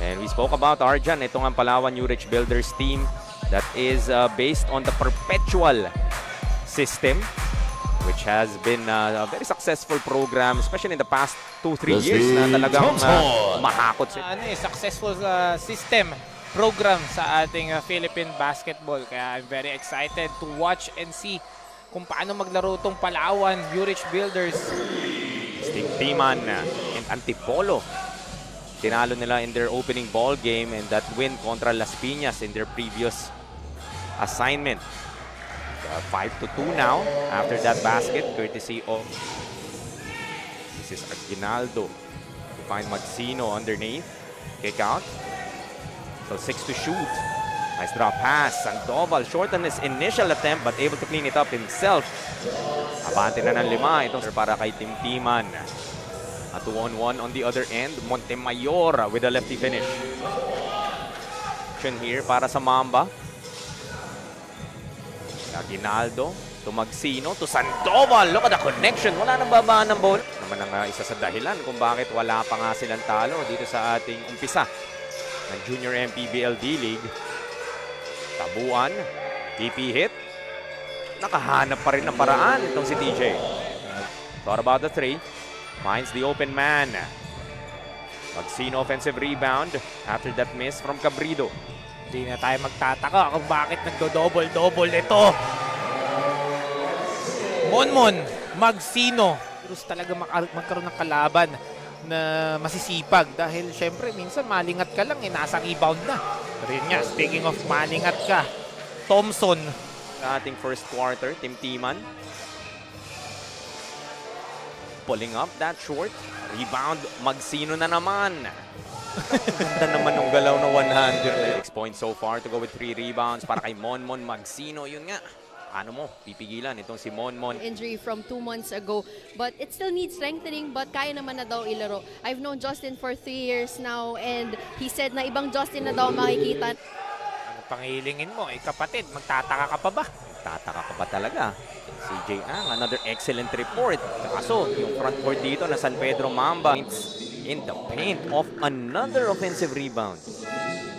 And we spoke about Arjan. Ito nga Palawan New Rich Builders team that is based on the perpetual system, which has been a very successful program, especially in the past 2-3 years na talagang mahakot. Successful system program sa ating Philippine basketball. Kaya I'm very excited to watch and see kung paano maglaro itong Palawan New Rich Builders. Sting Timan and Antipolo. Tinalo nila in their opening ball game and that win kontra Las Piñas in their previous assignment. 5-2 now after that basket, courtesy of this is Aguinaldo to find Magsino underneath. Kick out. So 6 to shoot. Nice drop pass. Sandoval short on his initial attempt but able to clean it up himself. Abante na ng 5. Ito para kay Timtiman. A 2-on-1 on the other end. Montemayor with a lefty finish. Action here para sa Mamba. Aguinaldo to Magsino to Sandoval. Look at the connection. Wala nang babaan ng ball. Naman ang isa sa dahilan kung bakit wala pa nga silang talo dito sa ating umpisa ng Junior MPBL D-League. Tabuan. TP hit. Nakahanap pa rin ng paraan itong si TJ. Thought about the 3. Finds the open man. Magsino offensive rebound after that miss from Cabrido. Hindi na tayo magtataka kung bakit nagdo-double-double ito. Monmon, Magsino. Terus talaga magkaroon ng kalaban na masisipag dahil syempre minsan malingat ka lang nasa rebound na. Pero yun nga, speaking of malingat ka, Thompson. Sa ating first quarter, Timtiman. Pulling up that short. Rebound, Magsino na naman. Ganda naman ng galaw na 100. 6 points so far to go with 3 rebounds para kay Monmon Magsino. Yun nga. Ano mo, pipigilan itong si Monmon. Injury from 2 months ago, but it still needs strengthening, but kaya naman na daw ilaro. I've known Justin for 3 years now and he said na ibang Justin na daw makikita. Ano pangilingin mo? Kapatid, magtataka ka pa ba? Magtataka ka pa talaga. CJ Ang, another excellent report. Kaso, yung front court dito na San Pedro Mamba in the paint of another offensive rebound.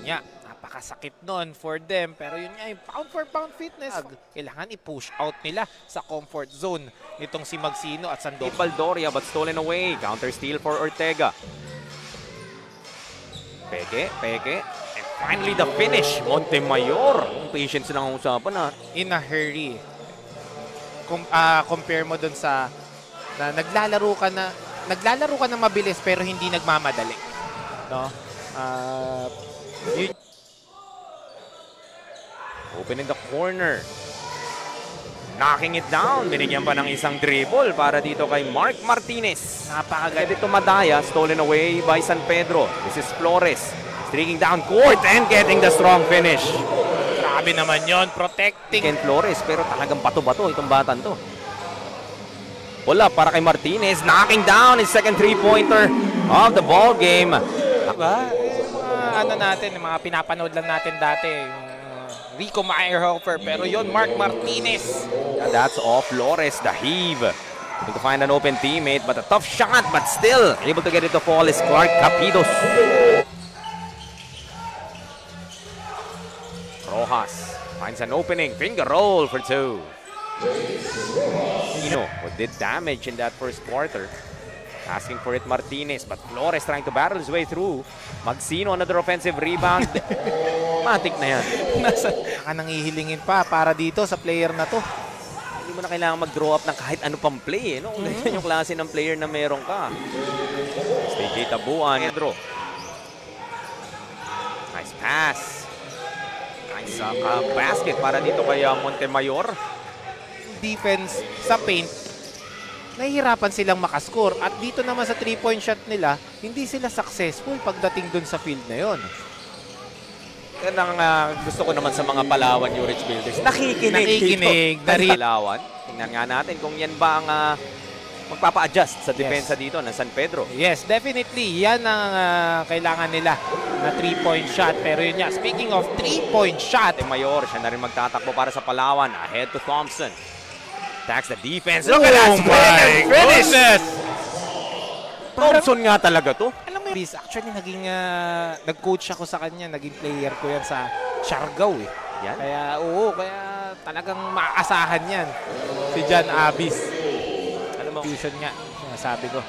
Yeah, napakasakit nun for them. Pero yun nga, yung pound for pound fitness, kailangan i-push out nila sa comfort zone nitong si Magsino at Sandoval. Baldoria but stolen away. Counter steal for Ortega. Peke. And finally the finish. Montemayor. Patience lang ang usapan na. In a hurry. Compare mo dun sa na naglalaro ka na mabilis pero hindi nagmamadali, no? Open in the corner, knocking it down. Binigyan pa ng isang dribble para dito kay Mark Martinez. Napakaganda dito madaya. Stolen away by San Pedro. This is Flores streaking down court and getting the strong finish. Grabe naman yon, protecting. Ken Flores, pero talagang bato-bato itong batan to. Wala para kay Martinez, knocking down his second 3-pointer of the ball game. Diba? Ano natin, mga pinapanood lang natin dati, Rico Meyerhofer, pero yon Mark Martinez. And that's off Flores, the heave. Able to find an open teammate, but a tough shot, but still able to get it to fall is Clark Capidos. Rojas finds an opening, finger roll for 2. Who did damage in that first quarter. Asking for it Martinez, but Flores trying to battle his way through. Magsino, another offensive rebound. Matik na yan. Naka nangihilingin pa para dito sa player na to. Hindi mo na kailangan mag-draw up ng kahit ano pang play. No? Ganyan yung klase ng player na meron ka. Stay Tabuan. Nice pass. Nice basket para dito kay Montemayor. Defense sa paint, nahihirapan silang makascore. At dito naman sa 3-point shot nila, hindi sila successful pagdating dun sa field na yon. Yan ang gusto ko naman sa mga Palawan New Rich Builders. Nakikinig na rin. Palawan. Tingnan nga natin kung yan ba ang magpapa-adjust sa depensa dito ng San Pedro. Yes, definitely. Yan ang kailangan nila na 3-point shot. Pero yun nga, speaking of 3-point shot, Mayor, siya na rin magtatakbo para sa Palawan. Ahead to Thompson. Attacks the defense. Look at that! My goodness! Thompson nga talaga to. Alam mo Actually, nag-coach ako sa kanya. Naging player ko yan sa Siargao eh. Yan. Kaya talagang maaasahan yan. Si John Abis. Alam mo, Fusion nga, sinasabi ko.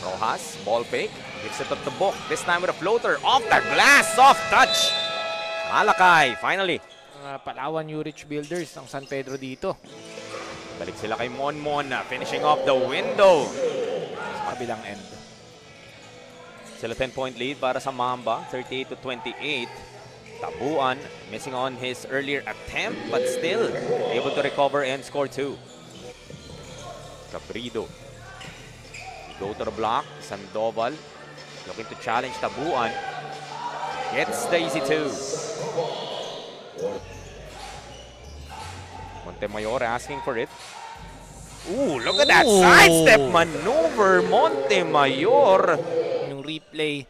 Rojas, ball fake, gives it up the book. This time with a floater off the glass, soft touch. Malakay, finally. Palawan Urich Builders ng San Pedro dito. Balik sila kay Monmon, finishing off the window. Sa kabilang end. Sila 10-point lead para sa Mamba, 38-28. Tabuan, missing on his earlier attempt, but still able to recover and score 2. Cabrido. Go to the block, Sandoval looking to challenge Tabuan. Gets the easy 2. Montemayor asking for it. Ooh, look at that sidestep maneuver, Montemayor. Yung replay,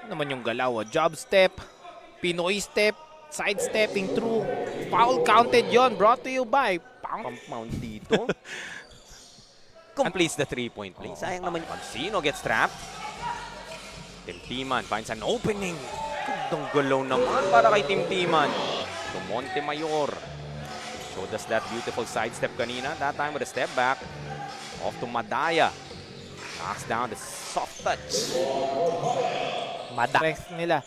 ano naman yung galaw, job step, Pinoy step, sidestepping through, foul counted yon, brought to you by Compound dito. Completes the 3-point play. Sayang naman. Magsino gets trapped. Timtiman finds an opening. Gandang galaw naman para kay Timtiman. To Montemayor. Showed us that beautiful sidestep kanina. That time with a step back. Off to Madaya. Knocks down the soft touch. Madaya nila.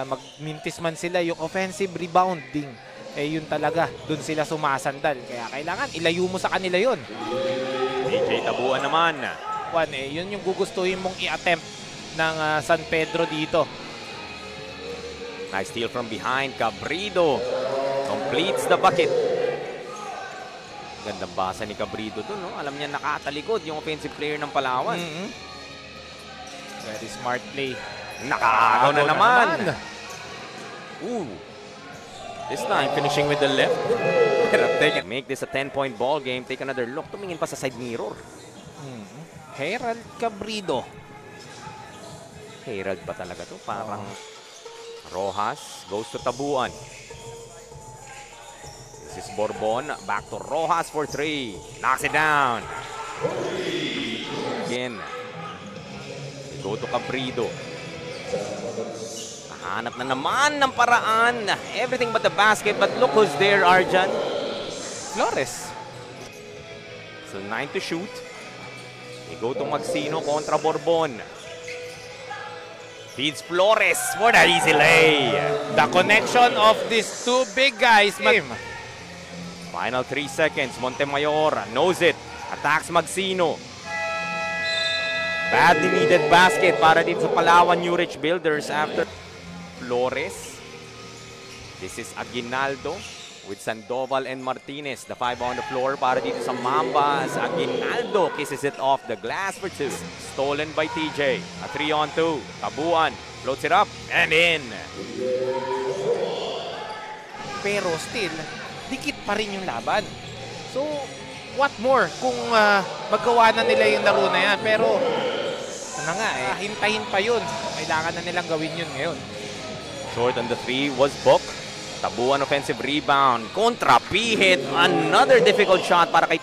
Magmintis man sila yung offensive rebounding. Yun talaga. Doon sila sumasandal. Kaya kailangan ilayo mo sa kanila yun. DJ Tabuan naman. Yun yung gugustuhin mong i-attempt ng San Pedro dito. Nice steal from behind. Cabrido completes the bucket. Gandang basa ni Cabrido doon, no? Alam niya nakatalikod yung offensive player ng Palawan. Very smart play. Nakaagaw na naman. Ooh. This time, finishing with the left. Make this a 10-point ball game. Take another look. Tumingin pa sa side mirror. Herald Cabrido. Herald ba talaga to? Parang Rojas goes to Tabuan. This is Borbon. Back to Rojas for 3. Knocks it down. Again. They go to Cabrido. Hanap na naman ng paraan. Everything but the basket. But look who's there, Arjan. Flores. So 9 to shoot. They go to Magsino kontra Borbon. Feeds Flores for the easy lay. The connection of these two big guys. Final 3 seconds. Montemayor knows it. Attacks Magsino. Badly needed basket para dito sa Palawan Urich Builders after Flores. This is Aguinaldo with Sandoval and Martinez. The 5 on the floor para dito sa Mamba as Aguinaldo kisses it off the glass for 2. Stolen by TJ. A 3-on-2. Tabuan floats it up and in. Pero still, dikit pa rin yung laban. So, what more kung magawa na nila yung laro na yan. Pero, hintayin pa yun. Kailangan na nilang gawin yun ngayon. Short on the 3 was Book. Tabuan offensive rebound. Kontra P-hit. Another difficult shot para kay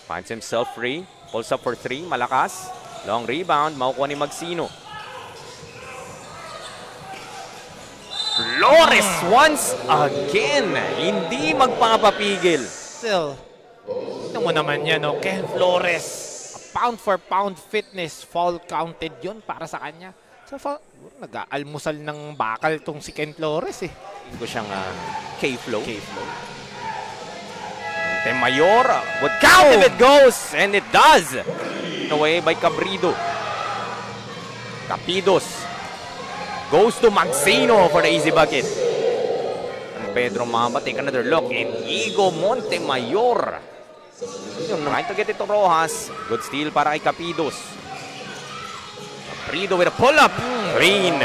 finds himself free. Pulls up for 3. Malakas. Long rebound. Makukuha ni Magsino. Flores once again. Hindi magpapapigil. Still, ito mo naman yan, no? Ken Flores. A pound for pound fitness. Fall counted yun para sa kanya. So, nag-aalmusal ng bakal tong si Ken Flores eh. Hindi ko siyang K-Flow. Montemayor would count if it goes. And it does. Away by Cabrido. Capidos goes to Magsino for the easy bucket. And Pedro Mamba take another look. And Igo Montemayor. Trying to get it to Rojas. Good steal para kay Capidos. Caprido with a pull-up. Green.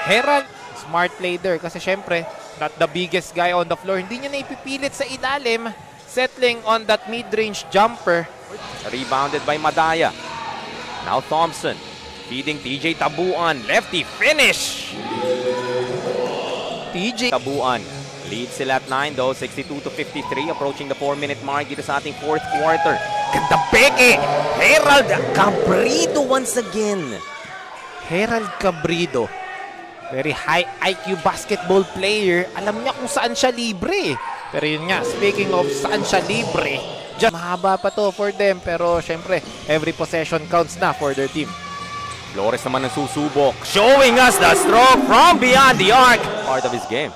Herald, smart play there kasi syempre, not the biggest guy on the floor. Hindi niya na ipipilit sa ilalim. Settling on that mid-range jumper. Rebounded by Madaya. Now Thompson. Feeding TJ Tabuan. Lefty finish. TJ Tabuan. Lead sila at 9 though. 62-53. Approaching the 4-minute mark dito sa ating fourth quarter. Ganda peke! Herald Cabrito once again. Herald Cabrito, very high IQ basketball player. Alam niya kung saan siya libre. Pero yun nga, speaking of saan siya libre, just mahaba pa to for them. Pero syempre, every possession counts na for their team. Flores naman ang susubok. Showing us the stroke from beyond the arc. Part of his game.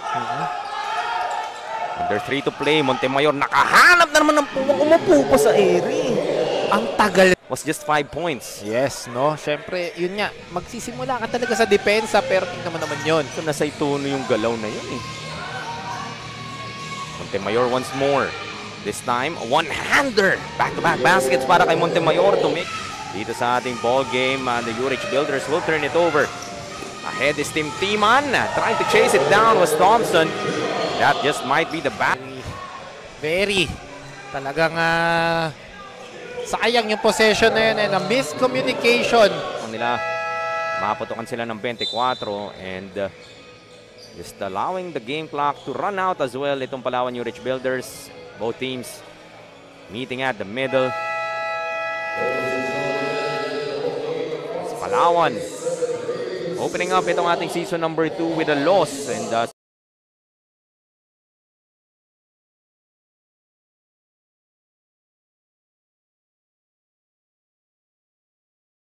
Under 3 to play. Montemayor nakahanap na naman ng umupo pa sa ere. Ang tagal. Was just 5 points. Yes, no? Syempre, yun nga, magsisimula ka talaga sa depensa, pero tingnan mo naman yun. So nasa itono yung galaw na yun eh. Montemayor once more. This time, one-hander. Back-to-back baskets para kay Montemayor to make. Dito sa ating ball game, the URH Builders will turn it over. Ahead is Team Timan. Trying to chase it down was Thompson. That just might be the back. Very. Talagang sayang yung possession na yun and a miscommunication. Nila, maputukan sila ng 24 and just allowing the game clock to run out as well. Itong Palawan URH Builders. Both teams meeting at the middle. Palawan opening up itong ating season number 2 with a loss and